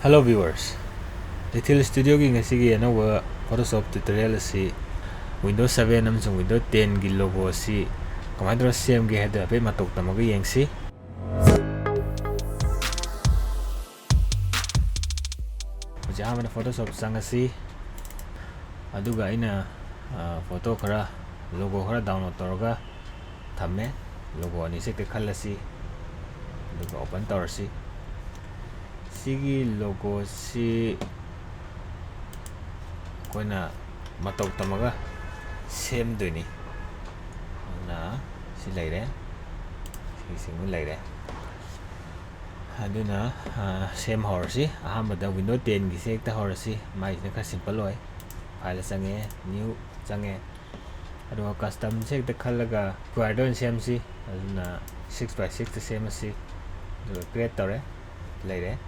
Hello viewers. Little Studio gi ngasi anauba Photoshop tutorial asi Windows 7 amsung Windows 10 gi logo asi kamai tawra semge hada ape matok tamaga yengsi. Jamana Photoshop sangasi aduga ina photo khara logo khara download tawraga thamme logo ani sekte khallasi aduga open tawrasi. Sigi logo si koina matok tamaga sem duni na si laire si laire aduna sem horsi ahamada Windows 10 gi sekta horsi mai ne ka simple oi file sange new sange aduga custom sekta khallaga quadrant sem si aduna 6x6 sem si create tawre laire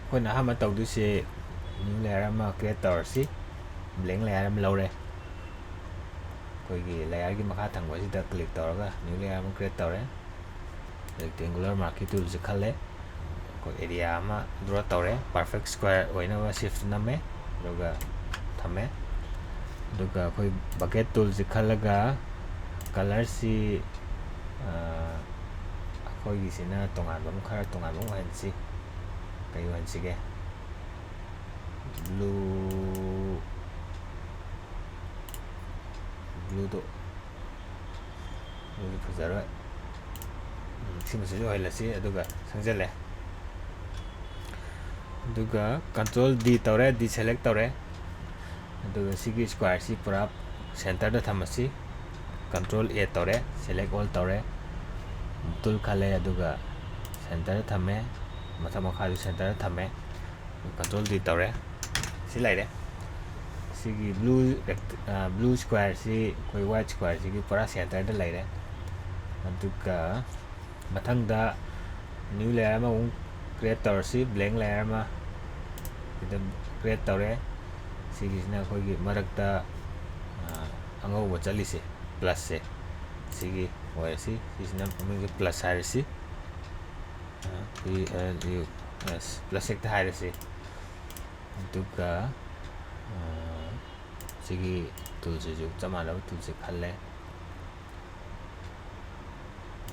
koina hama tawdu se new layer ma create tawrsi blank layer am lawre koigi layer gi makha thangwa sida click tawraga new layer am create tawre rectangular marquee tool se khalle ko area ma draw tawre perfect square oina wa shift namme aduga thame aduga koi bucket tool se khallaga color si koigi sina tongan bam khara tongan bam hansi kayu hansige blue do fazara simasijo hailasi aduga sangjale aduga control D tawre deselect tawre aduga sigi square si pura center da thamasi control A tawre select all tawre tool khale aduga center thamme matha makha center thamme control D tawre si laire sigi blue square si koi white square si pura center da laire aduga mathangda new layer ma create tawrsi blank layer ma create tawre sigi sina koi gi marakta angau chalise plus se sigi oisi sina paming plus harisi plus sekta harisi aduga sigi tool se juk chamala tool se khalle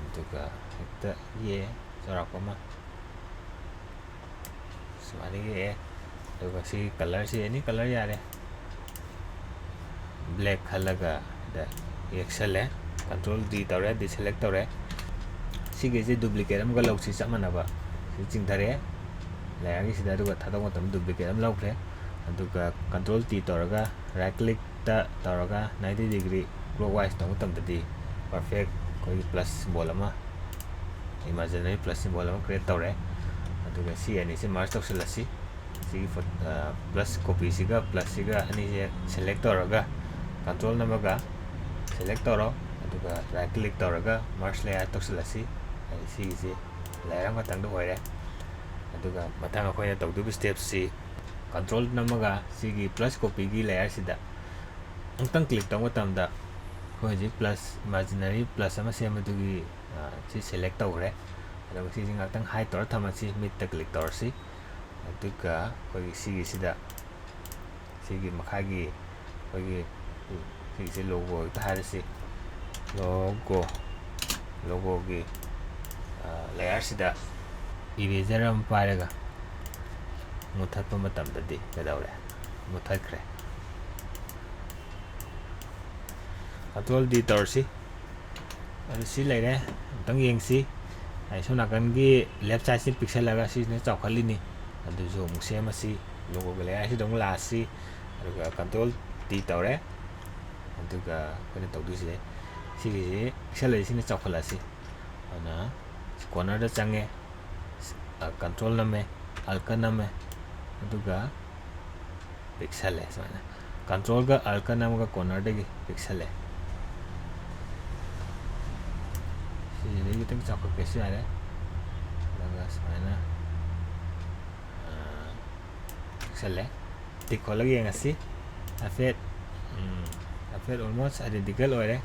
aduga ekta ye sarakoma samari ye aduga si color si any color yare black khalaga da excel control D tawre deselect tawre sigi je duplicate am ga lausi chamanaba si chingthare layer gi sida aduga thadong matam duplicate am laukre aduga control T tawraga right click ta tawraga 90 degree clockwise tong tamdadi perfect koi plus symbol ama imaginary plus symbol ama create tawre aduga si ani se merge tawsilasi si plus copy siga plus siga ani je select tawraga control namaga select tawro aduga right click tawraga merge layer tawsilasi ai si je layer ang tangdo hoire aduga mathang akoina tawdu step si control namaga sigi plus copy gi layer sida angtang click tawma tamda ko ji plus imaginary plus ama sem adugi si select tawre aduga si ngaktang hide tor thamasi mid ta click torsi aduga ko sigi sida sigi makhagi ko sigi logo ta harisi logo gi layer sida eraser am paraga muthakpa matamdadi kadaure muthakre control D tawrsi adu si laire tang yengsi ai sona kan gi left side si pixel laga si ne chawkhalini adu zo musemasi logo ge layer si dong la si aduga control D tawre aduga kone tawdu si sigi pixel si ne chawkhalasi ana corner da change control name alka name aduga pixel samana control ga alka name ga corner de pixel ini kita cakap kesi ada daga samana pixel tik lagi yang ngasih afet almost identical ore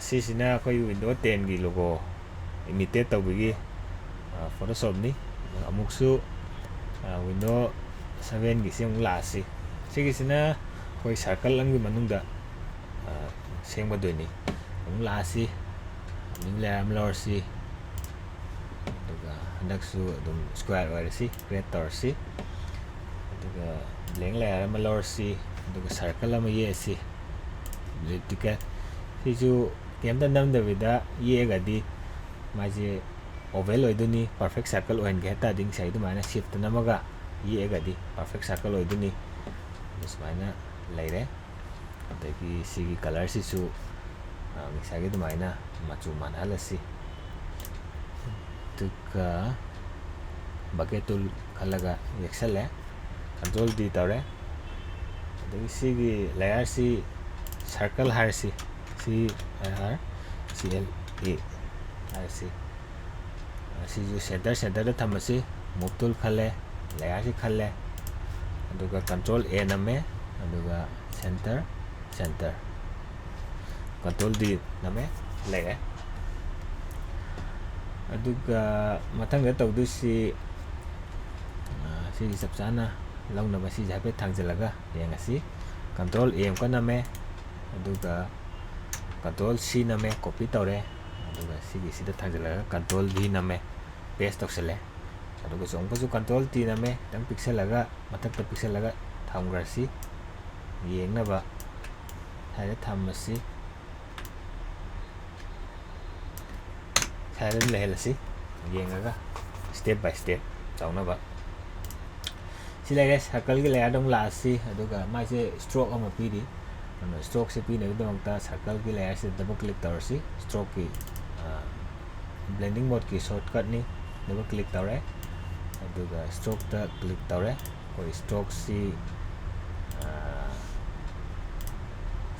si sina koi Windows 10 gi logo imitate tawbigi Photoshop ni amuksu Window 7ꯒꯤꯁꯤ ꯑꯃꯨꯛ ꯂꯥꯛꯑꯁꯤ ꯁꯤꯒꯤꯁꯤꯅ ꯑꯩꯈꯣꯏ circle ꯑꯃꯒꯤ ꯃꯅꯨꯡꯗ ꯁꯦꯝꯒꯗꯣꯏꯅꯤ ꯑꯃꯨꯛ ꯂꯥꯛꯑꯁꯤ new layer ꯑꯃ ꯂꯧꯔꯁꯤ ꯑꯗꯨꯒ ꯍꯟꯗꯛꯁꯨ ꯑꯗꯨꯝ square ꯑꯣꯏꯔꯁꯤ create ꯇꯧꯔꯁꯤ ꯑꯗꯨꯒ ꯕ꯭ꯂꯦꯡ ꯂꯦꯌꯔ ꯑꯃ ꯂꯧꯔꯁꯤ ꯑꯗꯨꯒ ꯁꯔꯀꯜ ꯑꯃ ꯌꯦꯛꯑꯁꯤ ꯗꯨꯄ꯭ꯂꯤꯀꯦꯠ ꯁꯤꯁꯨ ꯀꯩꯝꯇ ꯅꯝꯗꯕꯤꯗ ꯌꯦꯛꯑꯒꯗꯤ ꯃꯥꯁꯦ ꯑꯣꯚꯦꯜ ꯑꯣꯏꯗꯣꯏꯅꯤ ꯄꯔꯐꯦꯛ ꯁꯔꯀꯜ ꯑꯣꯏꯍꯟꯒꯦ ꯍꯥꯏ ꯇꯥꯔꯗꯤ ꯉꯁꯥꯏ ꯑꯗꯨꯃꯥꯏꯅ ꯁꯤꯐꯇ ꯅꯝꯃꯒ ꯌꯦꯛꯑꯒꯗꯤ ꯄꯔꯐꯦꯛ ꯁꯔꯀꯜ ꯑꯣꯏꯗꯣꯏꯅꯤ ꯑꯗꯨ ꯁꯨꯃꯥꯏꯅ ꯂꯩꯔꯦ ꯑꯗꯒꯤ ꯁꯤꯒꯤ ꯀꯂꯔꯁꯤꯁꯨ ꯉꯁꯥꯏꯒꯤ ꯑꯗꯨꯃꯥꯏꯅ ꯃꯆꯨ ꯃꯥꯟꯅꯍꯜꯂꯁꯤ ꯑꯗꯨꯒ ꯕꯀꯦꯠ ꯇꯨꯜ ꯈꯜꯂꯒ ꯌꯦꯛꯁꯜꯂꯦ ꯀꯟꯇ꯭ꯔꯣꯜ D ꯇꯧꯔꯦ ꯑꯗꯒꯤ ꯁꯤꯒꯤ ꯂꯦꯌꯔꯁꯤ ꯁꯔꯀꯜ ꯍꯥꯏꯔꯁꯤ CLE ꯍꯥꯏꯔꯁꯤ ꯁꯤꯁꯨ ꯁꯦꯟꯇꯔꯗ ꯊꯝꯃꯁꯤ ꯃꯨꯚ ꯇꯨꯜ ꯈꯜꯂꯦ ꯂꯦꯌꯔꯁꯤ ꯈꯜꯂꯦ ꯑꯗꯨꯒ ꯀꯟꯇ꯭ꯔꯣꯜ A ꯅꯝꯃꯦ ꯑꯗꯨꯒ ꯁꯦꯟꯇꯔ ꯀꯟꯇ꯭ꯔꯣꯜ D ꯅꯝꯃꯦ ꯂꯩꯔꯦ ꯑꯗꯨꯒ ꯃꯊꯪꯗ ꯇꯧꯗꯣꯏꯁꯤ ꯁꯤꯒꯤ ꯆꯞ ꯆꯥꯅ ꯂꯧꯅꯕ ꯁꯤꯁꯦ ꯍꯥꯏꯐꯦꯠ ꯊꯥꯡꯖꯤꯜꯂꯒ ꯌꯦꯡꯉꯁꯤ ꯀꯟꯇ꯭ꯔꯣꯜ A ꯑꯃꯨꯛꯀ ꯅꯝꯃꯦ ꯑꯗꯨꯒ ꯀꯟꯇ꯭ꯔꯣꯜ C ꯅꯝꯃꯦ ꯀꯣꯄꯤ ꯇꯧꯔꯦ ꯑꯗꯨꯒ ꯁꯤꯒꯤꯁꯤꯗ ꯊꯥꯡꯖꯤꯜꯂꯒ ꯀꯟꯇ꯭ꯔꯣꯜ V ꯅꯝꯃꯦ ꯄꯦꯁ ꯇꯧꯁꯜꯂꯦ ꯑꯗꯨꯒ ꯑꯃꯨꯛꯀꯁꯨ ꯀꯟꯇ꯭ꯔꯣꯜ T ꯅꯝꯃꯦ ꯈꯤꯇꯪ ꯄꯤꯛꯁꯜꯂꯒ ꯃꯊꯛꯇ ꯄꯤꯛꯁꯜꯂꯒ ꯊꯝꯈ꯭ꯔꯁꯤ ꯌꯦꯡꯅꯕ ꯁꯥꯏꯗ ꯊꯝꯃꯁꯤ ꯁꯥꯏꯗ ꯂꯩꯍꯜꯂꯁꯤ ꯌꯦꯡꯉꯒ ꯁ꯭ꯇꯦꯞ ꯕꯥꯏ ꯁ꯭ꯇꯦꯞ ꯇꯧꯅꯕ ꯁꯤ ꯂꯩꯔꯦ ꯁꯔꯀꯜꯒꯤ ꯂꯦꯌꯔꯗ ꯑꯃꯨꯛ ꯂꯥꯛꯑꯁꯤ ꯑꯗꯨꯒ ꯃꯥꯏꯁꯦ ꯁ꯭ꯇ꯭ꯔꯣꯛ ꯑꯃ ꯄꯤꯔꯤ ꯑꯗꯨꯅ ꯁ꯭ꯇ꯭ꯔꯣꯛꯁꯦ ꯄꯤꯅꯕꯒꯤꯗꯃꯛꯇ ꯁꯔꯀꯜꯒꯤ ꯂꯦꯌꯔꯁꯤꯗ ꯗꯕꯜ ꯀ꯭ꯂꯤꯛ ꯇꯧꯔꯁꯤ ꯁ꯭ꯇ꯭ꯔꯣꯛꯀꯤ ꯕ꯭ꯂꯦꯟꯗꯤꯡ ꯃꯣꯗꯀꯤ ꯁꯣꯔꯠꯀꯠꯅꯤ ꯗꯕꯜ ꯀ꯭ꯂꯤꯛ ꯇꯧꯔꯦ ꯑꯗꯨꯒ ꯁ꯭ꯇ꯭ꯔꯣꯛꯇ ꯀ꯭ꯂꯤꯛ ꯇꯧꯔꯦ ꯑꯩꯈꯣꯏ ꯁ꯭ꯇ꯭ꯔꯣꯛꯁꯤ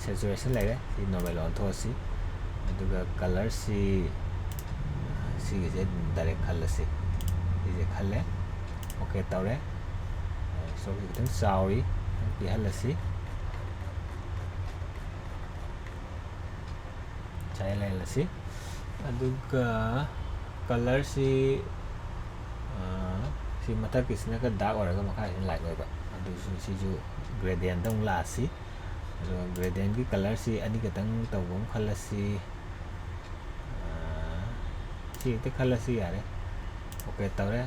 ꯁꯦꯆꯨꯔꯦꯁꯟ ꯂꯩꯔꯦ ꯁꯤ ꯅꯣꯔꯃꯦꯜ ꯑꯣꯟꯊꯣꯛꯑꯁꯤ ꯑꯗꯨꯒ ꯀꯂꯔꯁꯤ ꯁꯤꯒꯤꯁꯦ ꯗꯥꯏꯔꯦꯛ ꯈꯜꯂꯁꯤ ꯁꯤꯁꯦ ꯈꯜꯂꯦ ꯑꯣꯀꯦ ꯇꯧꯔꯦ ꯁ꯭ꯇ꯭ꯔꯣꯛꯁꯤ ꯈꯤꯇꯪ ꯆꯥꯎꯔꯤ ꯈꯤꯇꯪ ꯄꯤꯍꯜꯂꯁꯤ ꯁꯥꯏ ꯂꯩꯍꯜꯂꯁꯤ ꯑꯗꯨꯒ ꯀꯂꯔꯁꯤ ꯁꯤ ꯃꯊꯛꯀꯤꯁꯤꯅꯒ ꯗꯥꯔꯛ ꯑꯣꯏꯔꯒ ꯃꯈꯥꯁꯤꯅ ꯂꯥꯏꯠ ꯑꯣꯏꯕ ꯑꯗꯨꯁꯨ ꯁꯤꯁꯨ ꯒ꯭ꯔꯦꯗꯤꯌꯦꯟꯇ ꯑꯃꯨꯛ ꯂꯥꯛꯑꯁꯤ ꯑꯗꯨꯒ ꯒ꯭ꯔꯦꯗꯤꯌꯦꯟꯒꯤ ꯀꯂꯔꯁꯤ ꯑꯅꯤꯈꯛꯇꯪ ꯇꯧꯕ ꯑꯃ ꯈꯜꯂꯁꯤ ꯁꯤ ꯍꯦꯛꯇ ꯈꯜꯂꯁꯤ ꯌꯥꯔꯦ ꯑꯣꯀꯦ ꯇꯧꯔꯦ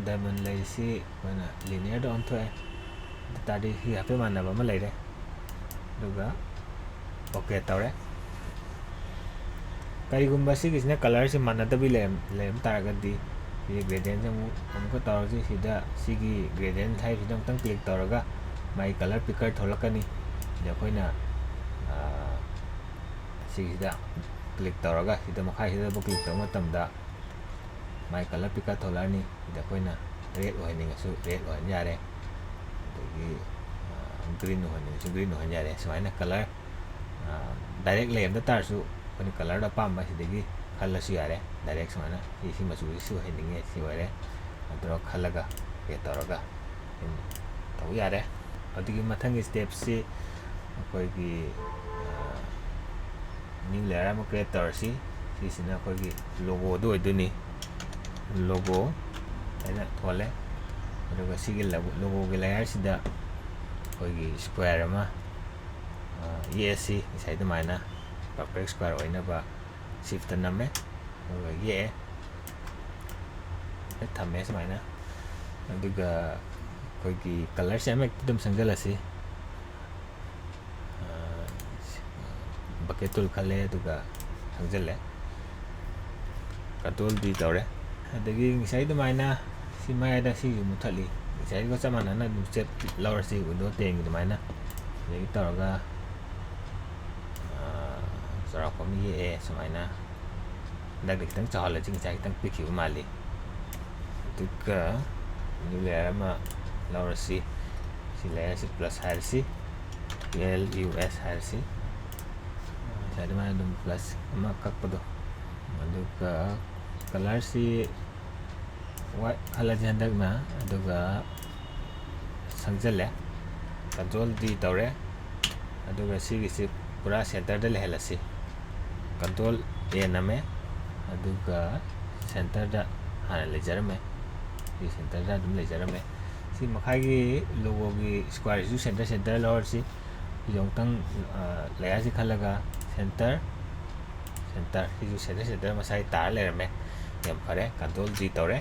ꯗꯥꯏꯃꯟ ꯂꯩꯔꯤꯁꯤ ꯑꯩꯈꯣꯏꯅ ꯂꯤꯅꯤꯌꯔꯗ ꯑꯣꯟꯊꯣꯛꯑꯦ ꯑꯗꯨ ꯇꯥꯔꯗꯤ ꯁꯤ ꯍꯥꯏꯐꯦꯠ ꯃꯥꯟꯅꯕ ꯑꯃ ꯂꯩꯔꯦ ꯑꯗꯨꯒ ꯑꯣꯀꯦ ꯇꯧꯔꯦ ꯀꯔꯤꯒꯨꯝꯕ ꯁꯤꯒꯤꯁꯤꯅ ꯀꯂꯔꯁꯤ ꯃꯥꯟꯅꯗꯕꯤ ꯂꯩꯔꯝ ꯇꯥꯔꯒꯗꯤ ꯁꯤ ꯒ꯭ꯔꯦꯗꯤꯌꯦꯟꯁꯦ ꯑꯃꯨꯛꯀ ꯇꯧꯔꯁꯤ ꯁꯤꯗ ꯁꯤꯒꯤ ꯒ꯭ꯔꯦꯗꯤꯌꯦꯟ ꯍꯥꯏꯕꯁꯤꯗ ꯑꯃꯨꯛꯇꯪ ꯀ꯭ꯂꯤꯛ ꯇꯧꯔꯒ ꯃꯥꯒꯤ ꯀꯂꯔ ꯄꯤꯀꯔ ꯊꯣꯛꯂꯛꯀꯅꯤ ꯁꯤꯗ ꯑꯩꯈꯣꯏꯅ ꯁꯤꯒꯤꯁꯤꯗ ꯀ꯭ꯂꯤꯛ ꯇꯧꯔꯒ ꯁꯤꯗ ꯃꯈꯥꯁꯤꯗ ꯀ꯭ꯂꯤꯛ ꯇꯧꯕ ꯃꯇꯝꯗ ꯃꯥꯒꯤ ꯀꯂꯔ ꯄꯤꯀꯔ ꯊꯣꯛꯂꯛꯑꯅꯤ ꯁꯤꯗ ꯑꯩꯈꯣꯏꯅ ꯔꯦꯗ ꯑꯣꯏꯍꯟꯅꯤꯡꯉꯁꯨ ꯔꯦꯗ ꯑꯣꯏꯍꯟ ꯌꯥꯔꯦ ꯑꯗꯒꯤ ꯒ꯭ꯔꯤꯟ ꯑꯣꯏꯍꯟꯅꯤꯡꯉꯁꯨ ꯒ꯭ꯔꯤꯟ ꯑꯣꯏꯍꯟ ꯌꯥꯔꯦ ꯁꯨꯃꯥꯏꯅ ꯀꯂꯔ ꯗꯥꯏꯔꯦꯛ ꯂꯩꯔꯝꯗ ꯇꯥꯔꯁꯨ ꯑꯩꯈꯣꯏꯅ ꯀꯂꯔꯗ ꯑꯄꯥꯝꯕ ꯁꯤꯗꯒꯤ ꯈꯜꯂꯁꯨ ꯌꯥꯔꯦ ꯗꯥꯏꯔꯦꯛ ꯁꯨꯃꯥꯏꯅ ꯁꯤ ꯃꯆꯨꯁꯤ ꯁꯤ ꯑꯣꯏꯍꯟꯅꯤꯡꯉꯦ ꯁꯤ ꯑꯣꯏꯔꯦ ꯑꯗꯨꯒ ꯈꯜꯂꯒ ꯑꯦꯗ ꯇꯧꯔꯒ ꯇꯧꯕ ꯌꯥꯔꯦ ꯑꯗꯨꯒꯤ ꯃꯊꯪꯒꯤ ꯁ꯭ꯇꯦꯞꯁꯤ ꯑꯩꯈꯣꯏꯒꯤ ꯅ꯭ꯌꯨ ꯂꯦꯌꯔ ꯑꯃ ꯀ꯭रिꯌꯦꯠ ꯇꯧꯔꯁꯤ ꯁꯤꯁꯤꯅ ꯑꯩꯈꯣꯏꯒꯤ ꯂꯣꯒꯣꯗꯨ ꯑꯣꯏꯗꯣꯏꯅꯤ ꯂꯣꯒꯣ ꯍꯥꯏꯅ ꯊꯣꯜꯂꯦ ꯑꯗꯨꯒ ꯁꯤꯒꯤ ꯂꯣꯒꯣꯒꯤ ꯂꯦꯌꯔꯁꯤꯗ ꯑꯩꯈꯣꯏꯒꯤ ꯁ꯭ꯀ꯭ꯋꯥꯔ ꯑꯃ ꯌꯦꯛꯑꯁꯤ ꯉꯁꯥꯏ ꯑꯗꯨꯃꯥꯏꯅ ꯄꯔꯐꯦꯛ ꯁ꯭ꯀ꯭ꯋꯥꯔ ꯑꯣꯏꯅꯕ ꯁꯤꯐꯇ ꯅꯝꯃꯦ ꯑꯗꯨꯒ ꯌꯦꯛꯑꯦ ꯊꯝꯃꯦ ꯁꯨꯃꯥꯏꯅ ꯑꯗꯨꯒ ꯑꯩꯈꯣꯏꯒꯤ ꯀꯂꯔꯁꯦ ꯑꯃꯍꯦꯛꯇ ꯑꯗꯨꯝ ꯁꯪꯖꯜꯂꯁꯤ ꯕꯀꯦꯠ ꯇꯨꯜ ꯈꯜꯂꯦ ꯑꯗꯨꯒ ꯁꯪꯖꯜꯂꯦ ꯀꯟꯇ꯭ꯔꯣꯜ D ꯇꯧꯔꯦ ꯑꯗꯒꯤ ꯉꯁꯥꯏ ꯑꯗꯨꯃꯥꯏꯅ ꯁꯤ ꯃꯌꯥꯏꯗ ꯁꯤꯁꯨ ꯃꯨꯠꯊꯠꯂꯤ ꯉꯁꯥꯏꯒ ꯆꯞ ꯃꯥꯟꯅꯅ ꯑꯗꯨꯝ ꯁ꯭ꯇꯦꯞ ꯂꯧꯔꯁꯤ ꯋꯤꯟꯗꯣ 10ꯒꯤ ꯑꯗꯨꯃꯥꯏꯅ ꯑꯗꯒꯤ ꯇꯧꯔꯒ ꯆꯥꯎꯔꯥꯛꯄ ꯑꯃ ꯌꯦꯛꯑꯦ ꯁꯨꯃꯥꯏꯅ ꯍꯟꯗꯛꯇꯤꯈꯤꯇꯪ ꯆꯥꯎꯍꯜꯂꯁꯤ ꯉꯁꯥꯏ ꯈꯤꯇꯪ ꯄꯤꯛꯈꯤꯕ ꯃꯥꯜꯂꯤ ꯑꯗꯨꯒ ꯅ꯭ꯌꯨ ꯂꯦꯌꯔ ꯑꯃ ꯂꯧꯔꯁꯤ ꯁꯤ ꯂꯦꯌꯔꯁꯤ ꯄ꯭ꯂꯁ ꯍꯥꯏꯔꯁꯤ PLUS ꯍꯥꯏꯔꯁꯤ ꯉꯁꯥꯏ ꯑꯗꯨꯃꯥꯏꯅ ꯑꯗꯨꯝ ꯄ꯭ꯂꯁ ꯑꯃ ꯀꯛꯄꯗꯣ ꯑꯗꯨꯒ ꯀꯂꯔꯁꯤ ꯋꯥꯏꯠ ꯈꯜꯂꯁꯤ ꯍꯟꯗꯛꯅ ꯑꯗꯨꯒ ꯁꯪꯖꯜꯂꯦ ꯀꯟꯇ꯭ꯔꯣꯜ D ꯇꯧꯔꯦ ꯑꯗꯨꯒ ꯁꯤꯒꯤꯁꯤ ꯄꯨꯔꯥ ꯁꯦꯟꯇꯔꯗ ꯂꯩꯍꯜꯂꯁꯤ ꯀꯟꯇ꯭ꯔꯣल A ꯅꯝꯃꯦ ꯑꯗꯨꯒ ꯁꯦꯟꯇꯔꯗ ꯍꯥꯟꯅ ꯂꯩꯖꯔꯝꯃꯦ ꯁꯤ ꯁꯦꯟꯇꯔꯗ ꯑꯗꯨꯝ ꯂꯩꯖꯔꯝꯃꯦ ꯁꯤ ꯃꯈꯥꯒꯤ ꯂꯣꯒꯣꯒꯤ ꯁ꯭ꯀ꯭ꯋꯥꯔꯁꯤꯁꯨ ꯁꯦꯟꯇꯔ ꯂꯧꯔꯁꯤ ꯁꯤꯁꯨ ꯑꯃꯨꯛꯇꯪ ꯂꯦꯌꯔꯁꯤ ꯈꯜꯂꯒ ꯁꯦꯟꯇꯔ ꯁꯤꯁꯨ ꯁꯦꯟꯇꯔ ꯃꯁꯥꯒꯤ ꯇꯥꯔ ꯂꯩꯔꯝꯃꯦ ꯌꯥꯝ ꯐꯔꯦ ꯀꯟꯇ꯭ꯔꯣꯜ D ꯇꯧꯔꯦ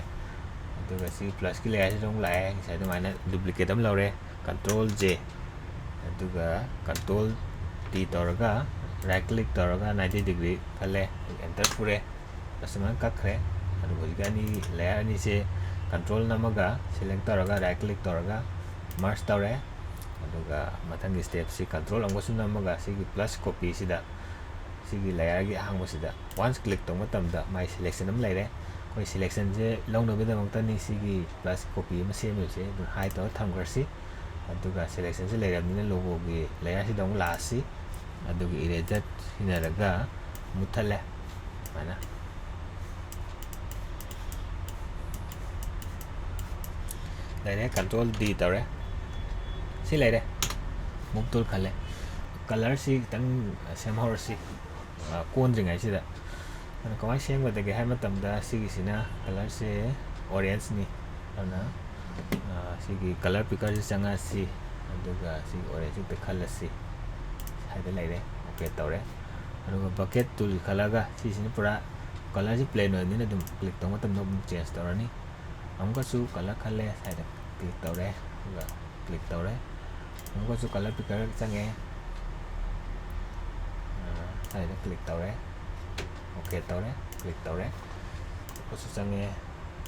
ꯑꯗꯨꯒ ꯁꯤ ꯄ꯭ꯂꯁꯀꯤ ꯂꯦꯌꯔꯁꯤꯗ ꯑꯃꯨꯛ ꯂꯥꯛꯑꯦ ꯉꯁꯥꯏ ꯑꯗꯨꯃꯥꯏꯅ ꯗꯨꯄ꯭ꯂꯤꯀꯦꯠ ꯑꯃ ꯂꯧꯔꯦ ꯀꯟꯇ꯭ꯔꯣꯜ J ꯑꯗꯨꯒ ꯀꯟꯇ꯭ꯔꯣꯜ T ꯇꯧꯔꯒ ꯔꯥꯏꯠ ꯀ꯭ꯂꯤꯛ ꯇꯧꯔꯒ 90 ꯗꯤꯒ꯭ꯔꯤ ꯈꯜꯂꯦ ꯑꯦꯟꯇꯔ ꯐꯨꯔꯦ ꯑꯁꯨꯃꯥꯏꯅ ꯀꯛꯈ꯭ꯔꯦ ꯑꯗꯨꯒ ꯍꯧꯖꯤꯛ ꯂꯦꯌꯔ ꯑꯅꯤꯁꯦ ꯀꯟꯇ꯭ꯔꯣꯜ ꯅꯝꯃꯒ ꯁꯦꯂꯦꯛ ꯇꯧꯔꯒ ꯔꯥꯏꯠ ꯀ꯭ꯂꯤꯛ ꯇꯧꯔꯒ ꯃꯔꯖ ꯇꯧꯔꯦ ꯑꯗꯨꯒ ꯃꯊꯪꯒꯤ ꯁ꯭ꯇꯦꯞꯁꯤ ꯀꯟꯇ꯭ꯔꯣꯜ ꯑꯃꯨꯛꯁꯨ ꯅꯝꯃꯒ ꯁꯤꯒꯤ ꯄ꯭ꯂꯁ ꯀꯣꯄꯤꯁꯤꯗ ꯁꯤꯒꯤ ꯂꯦꯌꯔꯒꯤ ꯑꯍꯥꯡꯕꯁꯤꯗ ꯋꯥꯟꯁ ꯀ꯭ꯂꯤꯛ ꯇꯧꯕ ꯃꯇꯝꯗ ꯃꯥꯏ ꯁꯦꯂꯦꯛꯁꯟ ꯑꯃ ꯂꯩꯔꯦ ꯑꯩꯈꯣꯏ ꯁꯦꯂꯦꯛꯁꯟꯁꯦ ꯂꯧꯅꯕꯒꯤꯗꯃꯛꯇꯅꯤ ꯁꯤꯒꯤ ꯄ꯭ꯂꯁ ꯀꯣꯄꯤ ꯑꯃ ꯁꯦꯝꯃꯤꯕꯁꯦ ꯑꯗꯨ ꯍꯥꯏ ꯇꯧꯔ ꯊꯝꯈ꯭ꯔꯁꯤ ꯑꯗꯨꯒ ꯁꯦꯂꯦꯛꯁꯟꯁꯦ ꯂꯩꯔꯕꯅꯤꯅ ꯂꯣꯒꯣꯒꯤ ꯂꯦꯌꯔꯁꯤꯗ ꯑꯃꯨꯛ ꯂꯥꯛꯑꯁꯤ ꯑꯗꯨꯒ ꯏꯔꯦꯖꯔ ꯁꯤꯖꯤꯟꯅꯔꯒ ꯃꯨꯠꯊꯠꯂꯦ ꯁꯨꯃꯥꯏꯅ ꯂꯩꯔꯦ ꯀꯟꯇ꯭ꯔꯣꯜ D ꯇꯧꯔꯦ ꯁꯤ ꯂꯩꯔꯦ ꯃꯨꯞ ꯇꯨꯜ ꯈꯜꯂꯦ ꯀꯂꯔꯁꯤ ꯈꯤꯇꯪ ꯁꯦꯝꯍꯧꯔꯁꯤ ꯀꯣꯟꯗ꯭ꯔꯤꯉꯩꯁꯤꯗ ꯑꯗꯨꯅ ꯀꯃꯥꯏꯅ ꯁꯦꯝꯒꯗꯒꯦ ꯍꯥꯏꯕ ꯃꯇꯝꯗ ꯁꯤꯒꯤꯁꯤꯅ ꯀꯂꯔꯁꯦ ꯑꯣꯔꯦꯟꯖꯅꯤ ꯑꯗꯨꯅ ꯁꯤꯒꯤ ꯀꯂꯔ ꯄꯤꯀꯔꯁꯤ ꯆꯪꯉꯛꯑꯁꯤ ꯑꯗꯨꯒ ꯁꯤꯒꯤ ꯑꯣꯔꯦꯟꯖ ꯍꯦꯛꯇ ꯈꯜꯂꯁꯤ ꯁꯥꯏꯗ ꯂꯩꯔꯦ ꯑꯣꯀꯦ ꯇꯧꯔꯦ ꯑꯗꯨꯒ ꯕꯛꯀꯦꯠ ꯇꯨꯜ ꯈꯜꯂꯒ ꯁꯤꯁꯤꯅ ꯄꯨꯔꯥ ꯀꯂꯔꯁꯤ ꯄ꯭ꯂꯦꯟ ꯑꯣꯏꯕꯅꯤꯅ ꯑꯗꯨꯝ ꯀ꯭ꯂꯤꯛ ꯇꯧꯕ ꯃꯇꯝꯗ ꯑꯃꯨꯛ ꯆꯦꯟꯖ ꯇꯧꯔꯅꯤ ꯑꯃꯨꯛꯀꯁꯨ ꯀꯂꯔ ꯈꯜꯂꯦ ꯁꯥꯏꯗ ꯀ꯭ꯂꯤꯛ ꯇꯧꯔꯦ ꯑꯗꯨꯒ ꯀ꯭ꯂꯤꯛ ꯇꯧꯔꯦ ꯑꯃꯨꯛꯀꯁꯨ ꯀꯂꯔ ꯄꯤꯀꯔ ꯆꯪꯉꯦ ꯁꯥꯏꯗ ꯀ꯭ꯂꯤꯛ ꯇꯧꯔꯦ ꯑꯣꯀꯦ ꯇꯧꯔꯦ ꯀ꯭ꯂꯤꯛ ꯇꯧꯔꯦ ꯑꯃꯨꯛꯀꯁꯨ ꯆꯪꯉꯦ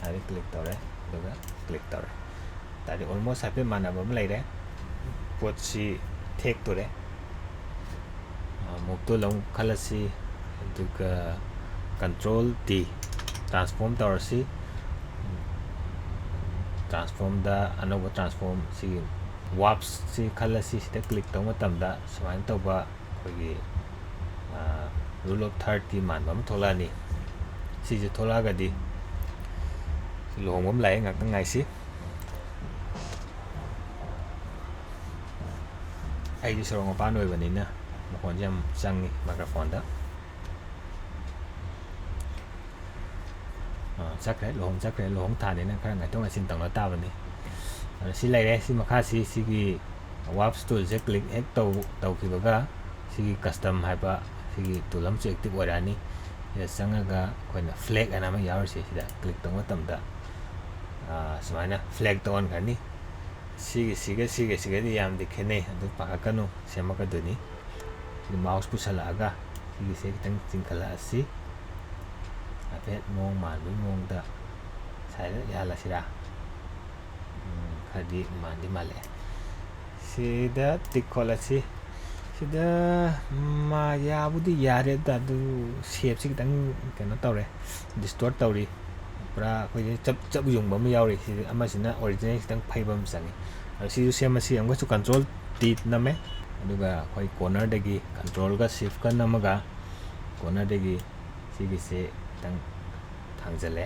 ꯁꯥꯏꯗ ꯀ꯭ꯂꯤꯛ ꯇꯧꯔꯦ ꯑꯗꯨꯒ ꯀ꯭ꯂꯤꯛ ꯇꯧꯔꯦ ꯇꯥꯔꯗꯤ ꯑꯣꯜꯃꯣꯁ ꯍꯥꯏꯐꯦꯠ ꯃꯥꯟꯅꯕ ꯑꯃ ꯂꯩꯔꯦ ꯄꯣꯠꯁꯤ ꯊꯦꯛꯇꯣꯔꯦ ꯃꯨꯞ ꯇꯨꯜ ꯑꯃꯨꯛ ꯈꯜꯂꯁꯤ ꯑꯗꯨꯒ ꯀꯟꯇ꯭ꯔꯣꯜ D ꯇ꯭ꯔꯥꯟꯁꯐꯣꯔꯝ ꯇꯧꯔꯁꯤ ꯇ꯭ꯔꯥꯟꯁꯐꯣꯔꯝꯗ ꯑꯅꯧꯕ ꯇ꯭ꯔꯥꯟꯁꯐꯣꯔꯝ ꯁꯤꯒꯤ ꯋꯥꯞꯁꯤ ꯈꯜꯂꯁꯤ ꯁꯤꯗ ꯀ꯭ꯂꯤꯛ ꯇꯧꯕ ꯃꯇꯝꯗ ꯁꯨꯃꯥꯏꯅ ꯇꯧꯕ ꯑꯩꯈꯣꯏꯒꯤ ꯔꯨꯜ ꯑꯣꯐ ꯊꯥꯔꯗꯀꯤ ꯃꯥꯟꯕ ꯑꯃ ꯊꯣꯛꯂꯛꯑꯅꯤ ꯁꯤꯁꯦ ꯊꯣꯛꯂꯛꯑꯒꯗꯤ ꯂꯨꯍꯣꯡꯕ ꯑꯃ ꯂꯥꯛꯑꯦ ꯉꯥꯛꯇꯪ ꯉꯥꯏꯁꯤ ꯑꯩꯗꯤ ꯁꯣꯔꯣꯛ ꯃꯄꯥꯟ ꯑꯣꯏꯕꯅꯤꯅ ꯃꯈꯣꯟꯁꯦ ꯌꯥꯝ ꯆꯪꯉꯤ ꯃꯥꯏꯀ꯭ꯔꯣꯐꯣꯟꯗ ꯆꯠꯈ꯭ꯔꯦ ꯂꯨꯍꯣꯡ ꯊꯥꯅꯤꯅ ꯈꯔ ꯉꯥꯏꯊꯣꯛ ꯉꯥꯏꯁꯤꯟ ꯇꯧꯅ ꯇꯥꯕꯅꯤ ꯑꯗꯣ ꯁꯤ ꯂꯩꯔꯦ ꯁꯤ ꯃꯈꯥꯁꯤ ꯁꯤꯒꯤ ꯋꯥꯞꯁ ꯇꯨꯜꯁꯦ ꯀ꯭ꯂꯤꯛ ꯍꯦꯛ ꯇꯧꯈꯤꯕꯒ ꯁꯤꯒꯤ ꯀꯁꯇꯝ ꯍꯥꯏꯕ ꯁꯤꯒꯤ ꯇꯨꯜ ꯑꯃꯁꯨ ꯑꯦꯛꯇꯤꯚ ꯑꯣꯏꯔꯛꯑꯅꯤ ꯁꯤꯗ ꯆꯪꯉꯒ ꯑꯩꯈꯣꯏꯅ ꯐ꯭ꯂꯦꯛ ꯑꯅ ꯑꯃ ꯌꯥꯎꯔꯤꯁꯦ ꯁꯤꯗ ꯀ꯭ꯂꯤꯛ ꯇꯧꯕ ꯃꯇꯝꯗ ꯁꯨꯃꯥꯏꯅ ꯐ꯭ꯂꯦꯛ ꯇꯧꯍꯟꯈ꯭ꯔꯅꯤ ꯁꯤꯒꯗꯤ ꯌꯥꯝꯗꯤ ꯈꯦꯠꯅꯩ ꯑꯗꯨ ꯄꯥꯈꯠꯀꯅꯨ ꯁꯦꯝꯃꯛꯀꯗꯣꯏꯅꯤ ꯁꯤꯗ ꯃꯥꯎꯁ ꯄꯨꯁꯜꯂꯛꯑꯒ ꯁꯤꯒꯤꯁꯦ ꯈꯤꯇꯪ ꯆꯤꯡꯈꯠꯂꯛꯑꯁꯤ ꯍꯥꯏꯐꯦꯠ ꯃꯑꯣꯡ ꯃꯥꯟꯕꯒꯤ ꯃꯑꯣꯡꯗ ꯁꯥꯏꯗ ꯌꯥꯍꯜꯂꯁꯤꯔꯥ ꯈꯔꯗꯤ ꯃꯥꯟꯗꯤ ꯃꯥꯜꯂꯛꯑꯦ ꯁꯤꯗ ꯇꯤꯛ ꯈꯣꯠꯂꯁꯤ ꯁꯤꯗ ꯌꯥꯕꯨꯗꯤ ꯌꯥꯔꯦ ꯑꯗꯨ ꯁꯦꯞꯁꯤ ꯈꯤꯇꯪ ꯀꯩꯅꯣ ꯇꯧꯔꯦ ꯗꯤꯁꯇꯣꯔꯠ ꯇꯧꯔꯤ ꯄꯨꯔꯥ ꯑꯩꯈꯣꯏꯁꯦ ꯆꯞ ꯌꯨꯡꯕ ꯑꯃ ꯌꯥꯎꯔꯤ ꯁꯤꯗ ꯑꯃꯁꯤꯅ ꯑꯣꯔꯤꯖꯤꯅꯦꯜ ꯈꯤꯇꯪ ꯐꯩꯕ ꯑꯃ ꯆꯪꯉꯤ ꯑꯗꯣ ꯁꯤꯁꯨ ꯁꯦꯝꯃꯁꯤ ꯑꯃꯨꯛꯀꯁꯨ ꯀꯟꯇ꯭ꯔꯣꯜ T ꯅꯝꯃꯦ ꯑꯗꯨꯒ ꯑꯩꯈꯣꯏ ꯀꯣꯔꯅꯔꯗꯒꯤ ꯀꯟꯇ꯭ꯔꯣꯜꯒ ꯁꯤꯐꯀ ꯅꯝꯃꯒ ꯀꯣꯔꯅꯔꯗꯒꯤ ꯁꯤꯒꯤꯁꯦ ꯈꯤꯇꯪ ꯊꯥꯡꯖꯜꯂꯦ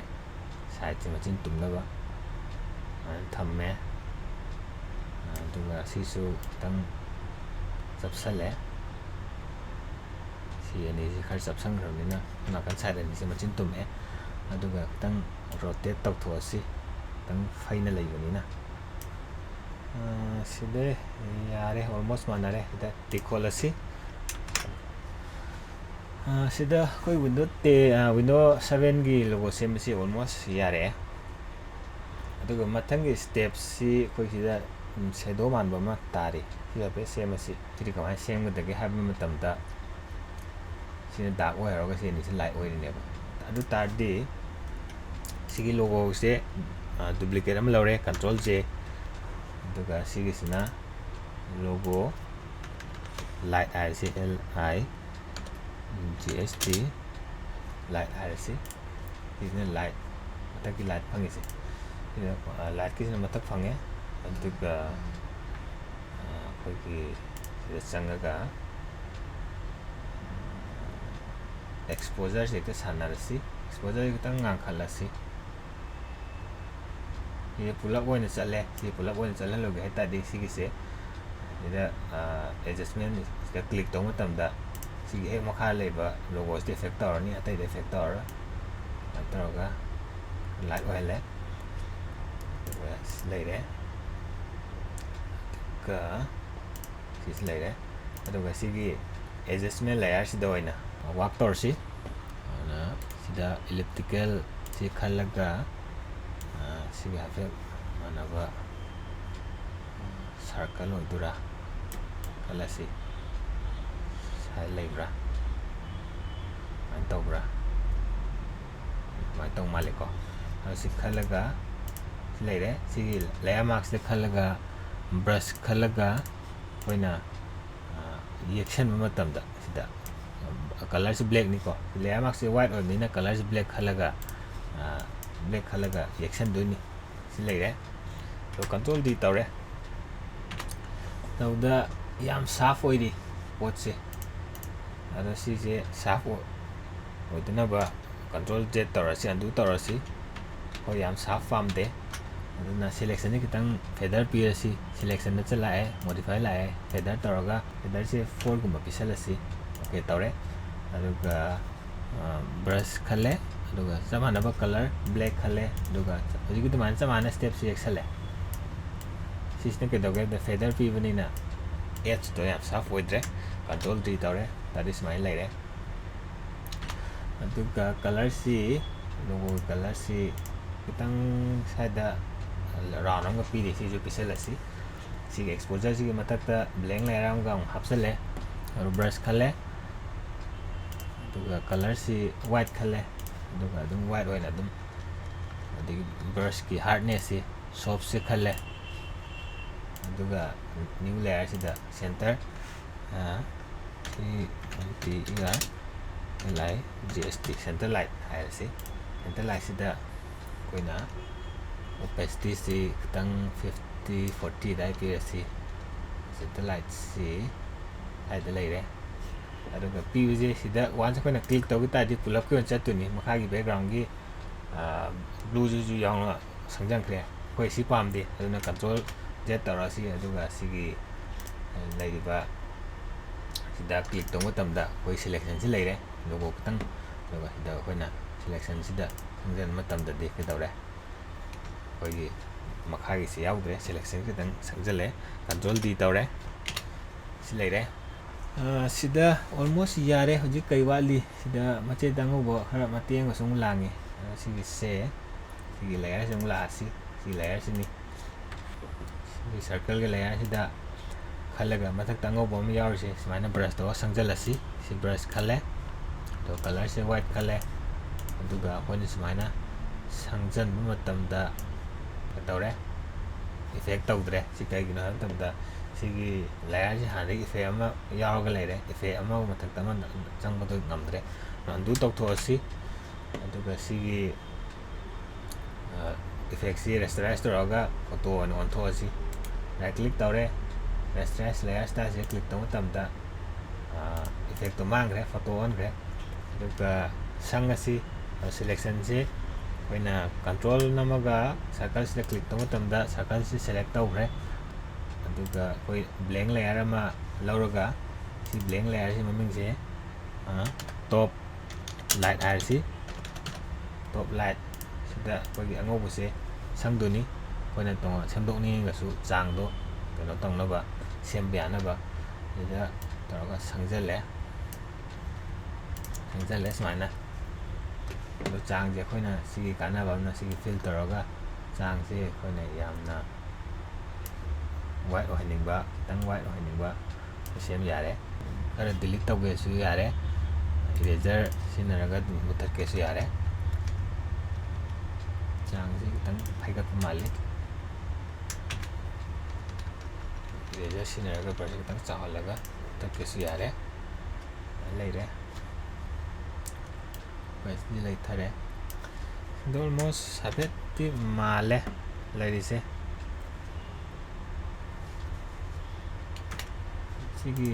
ꯁꯥꯏꯗꯁꯦ ꯃꯆꯤꯟ ꯇꯨꯝꯅꯕ ꯑꯗꯨꯃꯥꯏꯅ ꯊꯝꯃꯦ ꯑꯗꯨꯒ ꯁꯤꯁꯨ ꯈꯤꯇꯪ ꯆꯞꯁꯜꯂꯦ ꯁꯤ ꯑꯅꯤꯁꯤ ꯈꯔ ꯆꯞꯁꯟꯈ꯭ꯔꯕꯅꯤ나 ꯅꯥꯀꯟ ꯁꯥꯏꯠ ꯑꯅꯤꯁꯤ ꯃꯆꯤꯟ ꯇꯨꯝꯃꯛꯑꯦ ꯑꯗꯨꯒ ꯈꯤꯇꯪ ꯔꯣꯇꯦꯠ ꯇꯧꯊꯣꯛꯑꯁꯤ ꯈꯤꯇꯪ ꯐꯩꯅ ꯂꯩꯕꯅꯤꯅ ꯁꯤꯗ ꯌꯥꯔꯦ ꯑꯣꯜꯃꯣꯁ ꯃꯥꯟꯅꯔꯦ ꯁꯤꯗ ꯇꯤꯛ ꯈꯣꯠꯂꯁꯤ ꯁꯤꯗ ꯑꯩꯈꯣꯏ ꯋꯤꯟꯗꯣ 7ꯒꯤ ꯂꯣꯒꯣ ꯁꯦꯝꯕꯁꯤ ꯑꯣꯜꯃꯣꯁ ꯌꯥꯔꯛꯑꯦ ꯑꯗꯨꯒ ꯃꯊꯪꯒꯤ ꯁ꯭ꯇꯦꯞꯁꯤ ꯑꯩꯈꯣꯏ ꯁꯤꯗ ꯁꯦꯗꯣ ꯃꯥꯟꯕ ꯑꯃ ꯇꯥꯔꯤ ꯁꯤ ꯍꯥꯏꯐꯦꯠ ꯁꯦꯝꯃꯁꯤ ꯁꯤꯗꯤ ꯀꯃꯥꯏꯅ ꯁꯦꯝꯒꯗꯒꯦ ꯍꯥꯏꯕ ꯃꯇꯝꯗ ꯁꯤꯅ ꯗꯥꯔꯛ ꯑꯣꯏꯔꯒ ꯁꯤ ꯑꯅꯤꯁꯤ ꯂꯥꯏꯠ ꯑꯣꯏꯔꯤꯅꯦꯕ ꯑꯗꯨ ꯇꯥꯔꯗꯤ ꯁꯤꯒꯤ ꯂꯣꯒꯣꯁꯦ ꯗꯨꯄ꯭ꯂꯤꯀꯦꯠ ꯑꯃ ꯂꯧꯔꯦ ꯀꯟꯇ꯭ꯔꯣꯜ J ꯑꯗꯨꯒ ꯁꯤꯒꯤꯁꯤꯅ ꯂꯣꯒꯣ ꯂꯥꯏꯠ ꯍꯥꯏꯔꯁꯤ LIGHT ꯂꯥꯏꯠ ꯍꯥꯏꯔꯁꯤ ꯁꯤꯁꯤꯅ ꯂꯥꯏꯠ ꯃꯊꯛꯀꯤ ꯂꯥꯏꯠ ꯐꯪꯉꯤꯁꯦ ꯁꯤꯗ ꯂꯥꯏꯠꯀꯤꯁꯤꯅ ꯃꯊꯛ ꯐꯪꯉꯦ ꯑꯗꯨꯒ ꯑꯩꯈꯣꯏꯒꯤ ꯁꯤꯗ ꯆꯪꯉꯒ ꯑꯦꯛꯁꯄꯣꯖꯔꯁꯦ ꯍꯦꯛꯇ ꯁꯥꯟꯅꯔꯁꯤ ꯑꯦꯛꯁꯄꯣꯖꯔ ꯈꯤꯇꯪ ꯉꯥꯡꯈꯠꯂꯁꯤ ꯁꯤꯗ ꯄꯨꯂꯞ ꯑꯣꯏꯅ ꯆꯠꯂꯦ ꯁꯤ ꯄꯨꯂꯞ ꯑꯣꯏꯅ ꯆꯠꯍꯜꯂꯨꯒꯦ ꯍꯥꯏ ꯇꯥꯔꯗꯤ ꯁꯤꯒꯤꯁꯦ ꯁꯤꯗ ꯑꯦꯗꯖꯁꯃꯦꯟ ꯁꯤꯗ ꯀ꯭ꯂꯤꯛ ꯇꯧꯕ ꯃꯇꯝꯗ ꯁꯤꯒꯤ ꯍꯦꯛ ꯃꯈꯥ ꯂꯩꯕ ꯂꯣꯒꯣꯁꯤꯗ ꯑꯦꯐꯦꯛ ꯇꯧꯔꯅꯤ ꯑꯇꯩꯗ ꯑꯦꯐꯦꯛ ꯇꯧꯔꯔꯣꯏ ꯑꯗꯨꯃꯥꯏꯅ ꯇꯧꯔꯒ ꯂꯥꯏꯠ ꯑꯣꯏꯍꯜꯂꯦ leire ka sis leire aduga sigi adjustment layer sida oina work torsi ana sida elliptical si khalaga sigi hafe manaba circle oidura kalasi sai leibra man tobra mai tong maliko si khalaga leire sigi layer marks de khalaga brush khalaga oina reaction matamda sida color si black ni ko layer marks si white oil ni color si black khalaga black khalaga reaction do ni si leire so control d tawre tawda yam saaf oidi pot se ada si je saaf oidna ba control z tawrasi undo tawrasi ko yam saaf famde aduna selection ni kitang feather pirasi selection na chalae modify lae feather tawraga feather se 4 gumba pisalasi okay tawre aduga brush khale aduga samana ba color black khale aduga hojiki to man samana step se exale sisne ke doge the feather pi banina edge to yam saaf oidre control d tawre that is my laire aduga color si logo color si kitang sada round ang pili si jo pisalasi si exposure si matakta blank layer ang gang hapsale aru brush khale aduga color si white khale aduga dum white oina dum adi brush ki hardness si soft si khale aduga new layer si da center si lai GST center light hai si center light si da koina opacity si kitang 50-40 dai pi si center light si hai da leire aduga PVJ si da once koina click to kita di pull up ko chat tuni makha gi background gi blue ju yang sangjang kre koi si pam di aduna control z tawra si aduga sigi leiriba sida click to matamda koi selection si leire logo kitang aduga sida koina selection sida sangjang matamda di ke tawre koi makha gi si yaudre selection kitang sangjale control d tawre si leire sida almost yare hojik kai wali sida mache dango bo khara mateng sung langi sigi se sigi layer sung la si layer sini si circle ge layer sida khalaga mathak tango bo mi yaur si smaina brush to sangjala si brush khale to color se white khale aduga koni smaina sangjan matamda tawre effect tawdre si kai gina tamda sigi layer si hari effect ama yaurga leire effect ama mathak tama changba to ngamdre undo tawthosi aduga sigi effect si rasterize toraga photo on thosi right click tawre rasterize layer sta si click to tamda effect to mangre photo on gre aduga sangasi selection si koina control namaga circle si click to tamda circle si select tawre aduga koi blank layer ama lauraga si blank layer si maming se top light RC top light sida koi angobu se sangduni koina to semdokni gasu changdo keno tongnaba sembianaba sida taraga sangjale smaina do chang je koina sigi kanaba na sigi filter ga chang se koina yamna white ohiningba tang white ohiningba sem yare ara delete tawge su yare eraser sinaraga muthak su yare chang se tang phaigat mali eraser sinaraga brush tang chahalaga muthak su yare leire bas ni lai thare almost sabeti male lairise sigi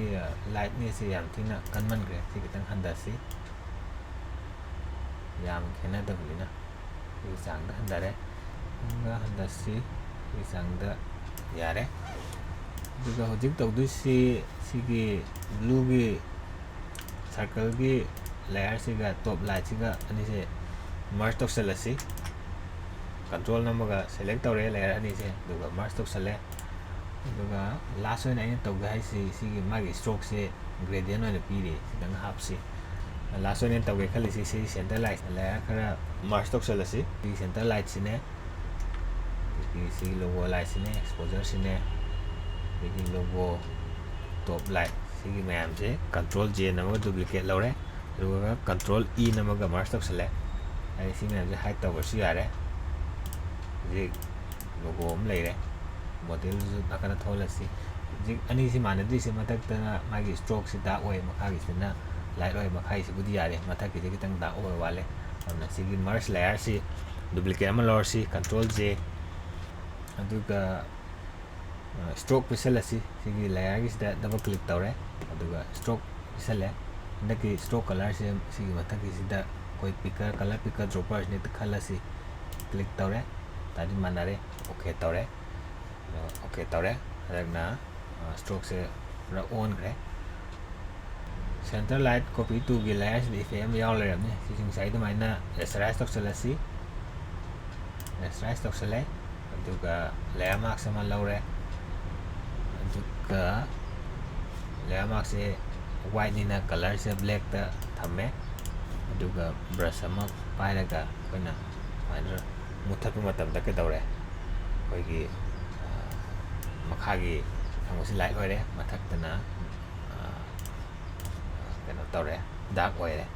light ni si yam thina kanman gre sigi tang handasi yam khena da bulina sigi sang da handare nga handasi sigi sang da yare duga hojik tawdu si sigi blue gi circle gi layer siga top light siga ani se merge tawselasi control namaga select tawre layer ani se aduga merge tawsale aduga last oina aina tawga haisi sigi magi stroke se gradient oina piri sidang hapsi last oina tawge khalisi si center light layer khara merge tawsalasi si center light sine si logo light sine exposure sine sigi logo top light sigi mayam se control J namaga duplicate lawre aduga control E namaga merge tawsale ai si mayam se hide tawbasu yare jig logo laire model nakana tholasi jig ani si manadri se matak tana magi stroke si da oi makha gi sina light oi makha si budi yare matak gi kitang da oi wale amna sigi merge layer si duplicate ama lor si control J aduga stroke pisalasi sigi layer gi sida double click tawre aduga stroke pisale ndaki stroke color se sigi matak gi sida koi picker color picker dropper ne khalasi click tawre tadi manare okay tawre adagna stroke se ra on kre center light copy to gi layers di fm yaw le ramne sing sai dum aina rasterize tawsalasi rasterize tawsale aduga layer mark sama lawre aduga layer mark se white nina color se black ta thamme aduga brush ama pairaga koina aina muthappa matamda ke tawre koigi makhagi hangosi light oire mathaktana kena tawre dark oire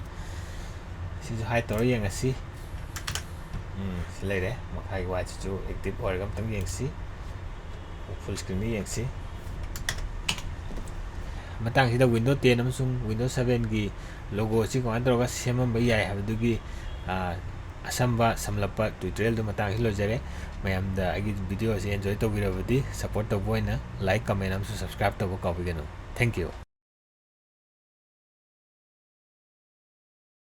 sisu hide tawre yengasi si leire makhagi white chu active oire gam tang yengsi full screen ni yengsi matang sida windows 10 amasung windows 7 gi logo chi ko androga semamba yai habudugi asamba samlapa tutorial du matang hilojare mayamda agi video se enjoy to girabadi support to boyna like comment amsu subscribe to ko bigeno thank you